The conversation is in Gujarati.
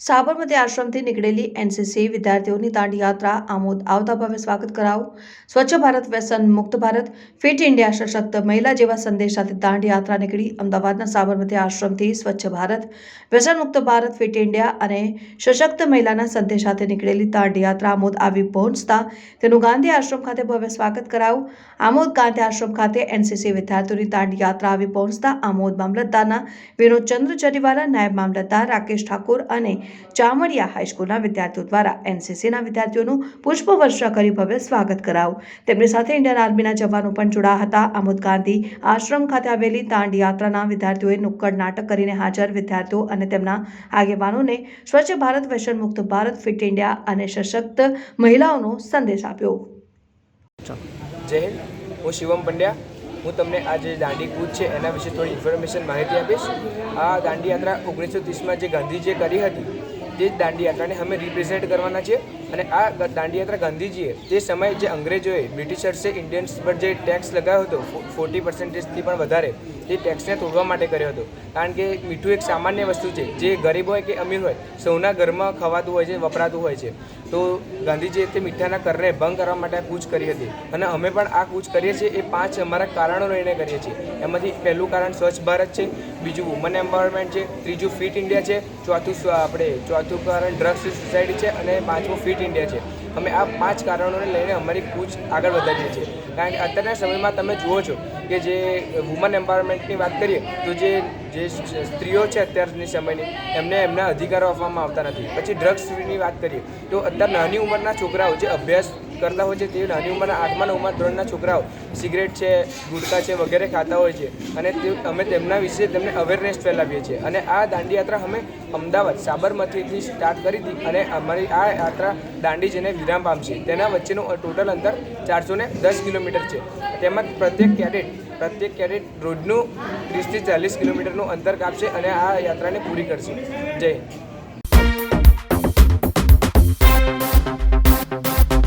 સાબરમતી આશ્રમથી નીકળેલી એનસીસી વિદ્યાર્થીઓની દાંડી યાત્રા આમોદ આવતા ભવ્ય સ્વાગત કરાવું, સ્વચ્છ ભારત, વ્યસન મુક્ત ભારત, ફિટ ઇન્ડિયા, સશક્ત મહિલા જેવા સંદેશ સાથે દાંડી યાત્રા નીકળી અમદાવાદના સાબરમતી આશ્રમથી સ્વચ્છ ભારત, વ્યસન મુક્ત ભારત, ફિટ ઇન્ડિયા અને સશક્ત મહિલાના સંદેશ સાથે નીકળેલી દાંડી યાત્રા આમોદ આવી પહોંચતા તેનું ગાંધી આશ્રમ ખાતે ભવ્ય સ્વાગત કરાવું। આમોદ ગાંધી આશ્રમ ખાતે એનસીસી વિદ્યાર્થીઓની દાંડી યાત્રા આવી પહોંચતા આમોદ મામલતદારના વિનોદચંદ્ર જરીવાલા, નાયબ મામલતદાર રાકેશ ઠાકુર અને ચામડિયા હાઈસ્કૂલના વિદ્યાર્થીઓ દ્વારા એનસીસીના વિદ્યાર્થીઓનું પુષ્પવર્ષા કરી ભવ્ય સ્વાગત કરાયું। તેમની સાથે ઇન્ડિયન આર્મીના જવાનો પણ જોડાયા હતા। આમોદ ગાંધી આશ્રમ ખાતે આવેલી દાંડી યાત્રાના વિદ્યાર્થીઓએ નુક્કડ નાટક કરીને હાજર વિદ્યાર્થીઓ અને તેમના આગેવાનોને સ્વચ્છ ભારત, વ્યસન મુક્ત ભારત, ફિટ ઇન્ડિયા અને સશક્ત મહિલાઓનો સંદેશ આપ્યો। જય હિન્દ, હું શિવમ પંડ્યા। હું તમને આ જે દાંડી કૂચ છે એના વિશે થોડી ઇન્ફોર્મેશન માહિતી આપીશ। આ દાંડી યાત્રા 1930માં જે ગાંધીજીએ કરી હતી તે જ દાંડી યાત્રાને અમે રિપ્રેઝેન્ટ કરવાના છે। અને આ દાંડી યાત્રા ગાંધીજીએ તે સમયે જે અંગ્રેજોએ બ્રિટિશર્સે ઇન્ડિયન્સ પર જે ટેક્સ લગાવ્યો હતો 40%થી પણ વધારે, તે ટેક્સને તોડવા માટે કર્યો હતો। કારણ કે મીઠું એક સામાન્ય વસ્તુ છે, જે ગરીબ હોય કે અમીર હોય સૌના ઘરમાં ખવાતું હોય છે, વપરાતું હોય છે। તો ગાંધીજીએ તે મીઠાના કરને ભંગ કરવા માટે આ કૂચ કરી હતી અને અમે પણ આ કૂચ કરીએ છીએ। એ 5 અમારા કારણો લઈને કરીએ છીએ। એમાંથી પહેલું કારણ સ્વચ્છ ભારત છે, બીજું વુમન એમ્પાવરમેન્ટ છે, ત્રીજું ફિટ ઇન્ડિયા છે, ચોથું કારણ ડ્રગ્સ સોસાયટી છે અને પાંચમું ફિટ ઇન્ડિયા છે। અમે આ 5 કારણોને લઈને અમારી કૂચ આગળ વધારીએ છીએ। કારણ કે અત્યારના સમયમાં તમે જુઓ છો કે જે વુમન એમ્પાવરમેન્ટની વાત કરીએ તો જે સ્ત્રીઓ છે અત્યારની સમયની એમને એમના અધિકારો આપવામાં આવતા નથી। પછી ડ્રગ્સની વાત કરીએ તો અત્યારે નાની ઉંમરના છોકરાઓ જે અભ્યાસ કરતા હોય છે તે નાની ઉંમરના 8મા 9મા ધોરણના છોકરાઓ સિગરેટ છે, ગુટકા છે વગેરે ખાતા હોય છે અને અમે તેમના વિશે તેમને અવેરનેસ ફેલાવીએ છીએ। અને આ દાંડી યાત્રા અમે અમદાવાદ સાબરમતીથી સ્ટાર્ટ કરી હતી અને અમારી આ યાત્રા દાંડી જઈને વિરામ પામશે। તેના વચ્ચેનું ટોટલ અંતર 410 કિલોમીટર છે। તેમાં પ્રત્યેક કેડેટ રોજનું 30 થી 40 કિલોમીટરનું અંતર કાપશે અને આ યાત્રાને પૂરી કરશે। જય હિન્દ।